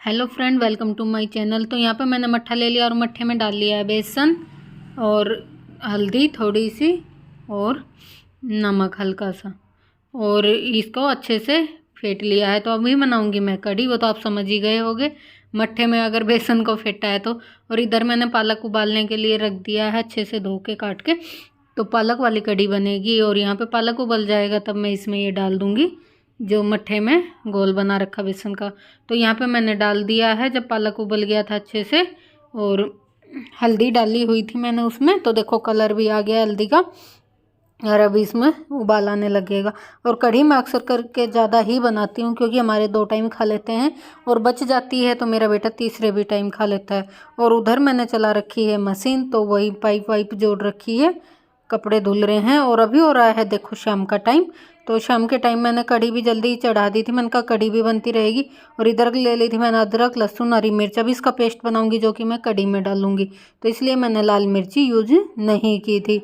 Hello friend, welcome to my channel. तो यहाँ पे मैंने मट्ठा ले लिया और मट्ठे में डाल लिया है बेसन और हल्दी थोड़ी सी और नमक हल्का सा, और इसको अच्छे से फेंट लिया है। तो अभी बनाऊंगी मैं कढ़ी, वो तो आप समझ ही गए होंगे मट्ठे में अगर बेसन को फेंटा है तो। और इधर मैंने पालक उबालने के लिए रख दिया है, अच्छे से धो के काट के, तो पालक वाली कढ़ी बनेगी। और यहाँ पे पालक उबल जाएगा तब मैं इसमें ये डाल दूँगी जो मट्ठे में घोल बना रखा बेसन का। तो यहाँ पे मैंने डाल दिया है जब पालक उबल गया था अच्छे से, और हल्दी डाली हुई थी मैंने उसमें, तो देखो कलर भी आ गया हल्दी का। और अभी इसमें उबाल आने लगेगा। और कढ़ी मैं अक्सर करके ज़्यादा ही बनाती हूँ क्योंकि हमारे 2 टाइम खा लेते हैं, और बच जाती है तो मेरा बेटा तीसरे भी टाइम खा लेता है। और उधर मैंने चला रखी है मशीन, तो वही पाइप वाइप जोड़ रखी है, कपड़े धुल रहे हैं। और अभी हो रहा है देखो शाम का टाइम, तो शाम के टाइम मैंने कढ़ी भी जल्दी ही चढ़ा दी थी। मैंने कहा कढ़ी भी बनती रहेगी। और इधर ले ली थी मैंने अदरक लहसुन हरी मिर्च, अभी इसका पेस्ट बनाऊंगी जो कि मैं कढ़ी में डालूंगी। तो इसलिए मैंने लाल मिर्ची यूज नहीं की थी,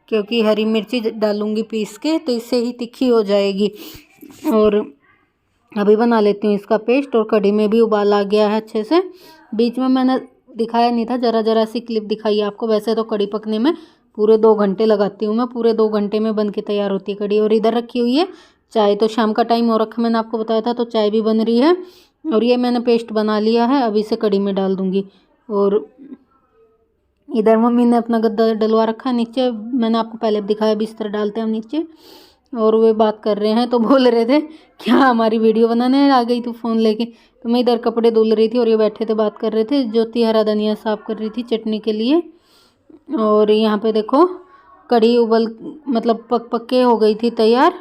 क्योंकि हरी मिर्ची डालूंगी पीस के तो इससे ही तीखी हो जाएगी। और अभी बना लेती हूँ इसका पेस्ट। और कढ़ी में भी उबाल आ गया है अच्छे से। बीच में मैंने दिखाया नहीं था, ज़रा ज़रा सी क्लिप दिखाई है आपको। वैसे तो कढ़ी पकने में पूरे 2 घंटे लगाती हूँ मैं, पूरे 2 घंटे में बन के तैयार होती है कढ़ी। और इधर रखी हुई है चाय, तो शाम का टाइम हो रखा मैंने आपको बताया था, तो चाय भी बन रही है। और ये मैंने पेस्ट बना लिया है, अभी इसे कढ़ी में डाल दूँगी। और इधर मम्मी ने अपना गद्दा डलवा रखा है नीचे, मैंने आपको पहले भी दिखाया बिस्तर डालते हैं हम नीचे। और वे बात कर रहे हैं तो बोल रहे थे क्या हमारी वीडियो बनाने आ गई तू फ़ोन लेके। तो मैं इधर कपड़े धुल रही थी और ये बैठे थे बात कर रहे थे। ज्योति हरा धनिया साफ़ कर रही थी चटनी के लिए। और यहाँ पे देखो कढ़ी उबल मतलब पक के हो गई थी तैयार।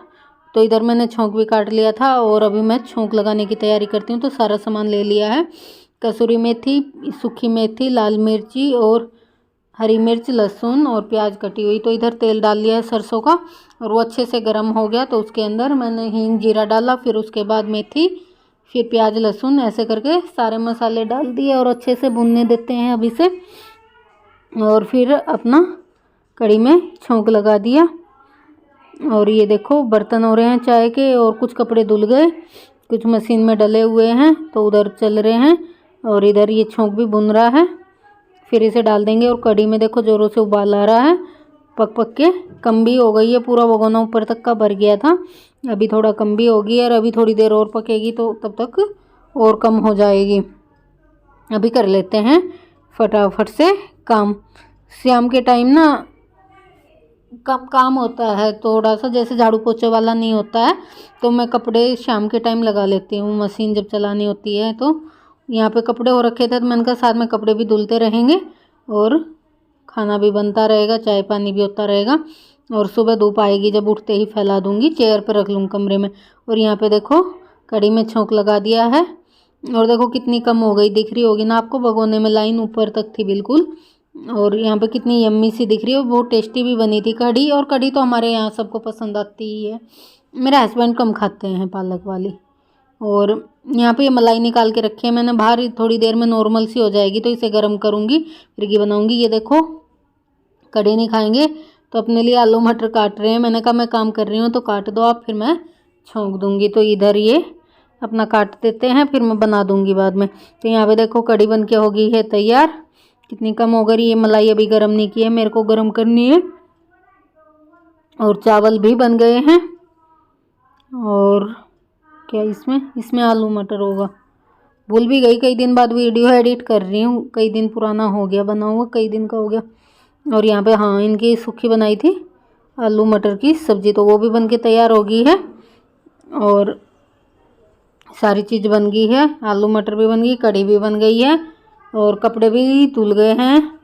तो इधर मैंने छोंक भी काट लिया था और अभी मैं छोंक लगाने की तैयारी करती हूँ। तो सारा सामान ले लिया है, कसूरी मेथी, सूखी मेथी, लाल मिर्ची और हरी मिर्च, लहसुन और प्याज कटी हुई। तो इधर तेल डाल लिया है सरसों का, और वो अच्छे से गर्म हो गया तो उसके अंदर मैंने हींग जीरा डाला, फिर उसके बाद मेथी, फिर प्याज लहसुन, ऐसे करके सारे मसाले डाल दिए और अच्छे से भुनने देते हैं अभी से। और फिर अपना कढ़ी में छोंक लगा दिया। और ये देखो बर्तन हो रहे हैं चाय के, और कुछ कपड़े धुल गए, कुछ मशीन में डले हुए हैं तो उधर चल रहे हैं। और इधर ये छोंक भी भुन रहा है, फिर इसे डाल देंगे। और कढ़ी में देखो ज़ोरों से उबाल आ रहा है, पक के कम भी हो गई है, पूरा भगोना ऊपर तक का भर गया था, अभी थोड़ा कम भी होगी। और अभी थोड़ी देर और पकेगी तो तब तक और कम हो जाएगी। अभी कर लेते हैं फटाफट से काम। शाम के टाइम ना कम काम होता है थोड़ा सा, जैसे झाड़ू पोछे वाला नहीं होता है, तो मैं कपड़े शाम के टाइम लगा लेती हूँ मशीन जब चलानी होती है। तो यहाँ पे कपड़े हो रखे थे तो मैंने कहा साथ में कपड़े भी धुलते रहेंगे और खाना भी बनता रहेगा, चाय पानी भी होता रहेगा। और सुबह धूप आएगी जब उठते ही फैला दूँगी, चेयर पर रख लूँगी कमरे में। और यहाँ पे देखो कढ़ी में छोंक लगा दिया है, और देखो कितनी कम हो गई, दिख रही होगी ना आपको, भगोने में लाइन ऊपर तक थी बिल्कुल। और यहाँ पे कितनी यम्मी सी दिख रही है, बहुत टेस्टी भी बनी थी कढ़ी। और कढ़ी तो हमारे यहाँ सबको पसंद आती ही है, मेरे हस्बैंड कम खाते हैं पालक वाली। और यहाँ पे ये मलाई निकाल के रखी है मैंने बाहर, थोड़ी देर में नॉर्मल सी हो जाएगी तो इसे गर्म करूँगी फिर ये बनाऊँगी। ये देखो कढ़ी नहीं खाएंगे तो अपने लिए आलू मटर काट रहे हैं। मैंने कहा मैं काम कर रही हूँ तो काट दो आप, फिर मैं छोंक दूँगी। तो इधर ये अपना काट देते हैं, फिर मैं बना दूँगी बाद में। तो यहाँ पे देखो कढ़ी बन के हो गई है तैयार, कितनी कम हो गई। ये मलाई अभी गर्म नहीं की है, मेरे को गर्म करनी है। और चावल भी बन गए हैं। और क्या इसमें आलू मटर होगा, भूल भी गई, कई दिन बाद वीडियो एडिट कर रही हूँ, कई दिन पुराना हो गया बना हुआ, कई दिन का हो गया। और यहाँ पे हाँ इनकी सूखी बनाई थी आलू मटर की सब्ज़ी, तो वो भी बन के तैयार हो गई है। और सारी चीज़ बन गई है, आलू मटर भी बन गई, कढ़ी भी बन गई है, और कपड़े भी धुल गए हैं।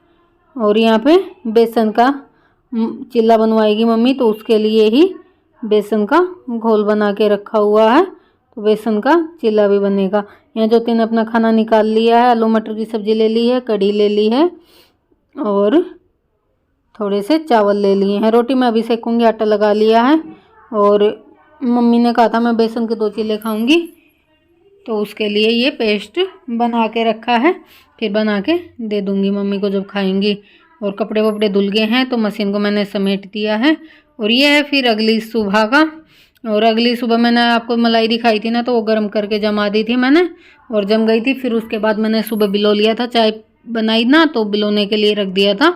और यहाँ पे बेसन का चिल्ला बनवाएगी मम्मी, तो उसके लिए ही बेसन का घोल बना के रखा हुआ है, तो बेसन का चिल्ला भी बनेगा। यहाँ ज्योति ने अपना खाना निकाल लिया है, आलू मटर की सब्ज़ी ले ली है, कढ़ी ले ली है, और थोड़े से चावल ले लिए हैं। रोटी मैं अभी सेकूँगी, आटा लगा लिया है। और मम्मी ने कहा था मैं बेसन के 2 चिल्ले खाऊँगी, तो उसके लिए ये पेस्ट बना के रखा है, फिर बना के दे दूँगी मम्मी को जब खाएंगी। और कपड़े वपड़े धुल गए हैं तो मशीन को मैंने समेट दिया है। और ये है फिर अगली सुबह का। और अगली सुबह मैंने आपको मलाई दिखाई थी ना, तो वो गर्म करके जमा दी थी मैंने और जम गई थी। फिर उसके बाद मैंने सुबह भिगो लिया था, चाय बनाई ना तो भिगोने के लिए रख दिया था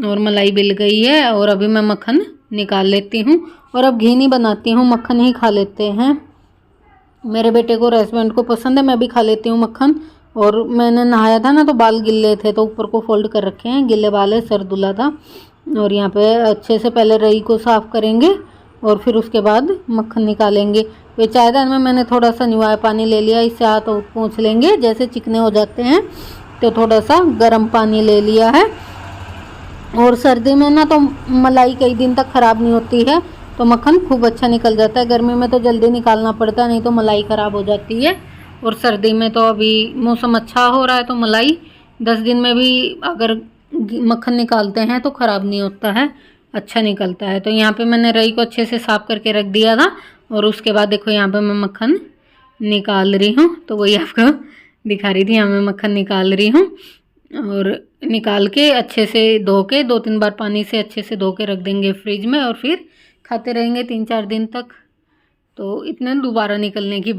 और मलाई मिल गई है। और अभी मैं मक्खन निकाल लेती हूँ और अब घी नहीं बनाती हूँ, मक्खन ही खा लेते हैं। मेरे बेटे को रेस्टोरेंट को पसंद है, मैं भी खा लेती हूँ मक्खन। और मैंने नहाया था ना तो बाल गिल्ले थे, तो ऊपर को फोल्ड कर रखे हैं, गिल्ले बाल है, सर धुला था। और यहाँ पे अच्छे से पहले रई को साफ़ करेंगे और फिर उसके बाद मक्खन निकालेंगे। ये चायदान में मैंने थोड़ा सा निवाया पानी ले लिया, इससे हाथ पोंछ लेंगे, जैसे चिकने हो जाते हैं तो थोड़ा सा गर्म पानी ले लिया है। और सर्दी में ना तो मलाई कई दिन तक ख़राब नहीं होती है, तो मक्खन खूब अच्छा निकल जाता है। गर्मी में तो जल्दी निकालना पड़ता है, नहीं तो मलाई ख़राब हो जाती है। और सर्दी में तो अभी मौसम अच्छा हो रहा है तो मलाई 10 दिन में भी अगर मक्खन निकालते हैं तो ख़राब नहीं होता है, अच्छा निकलता है। तो यहाँ पे मैंने रई को अच्छे से साफ़ करके रख दिया था और उसके बाद देखो यहाँ पे मैं मक्खन निकाल रही हूँ, तो वही आपको दिखा रही थी। यहाँ मैं मक्खन निकाल रही हूँ और निकाल के अच्छे से धो के 2-3 बार पानी से अच्छे से धो के रख देंगे फ्रिज में और फिर खाते रहेंगे 3-4 दिन तक। तो इतने दोबारा निकलने की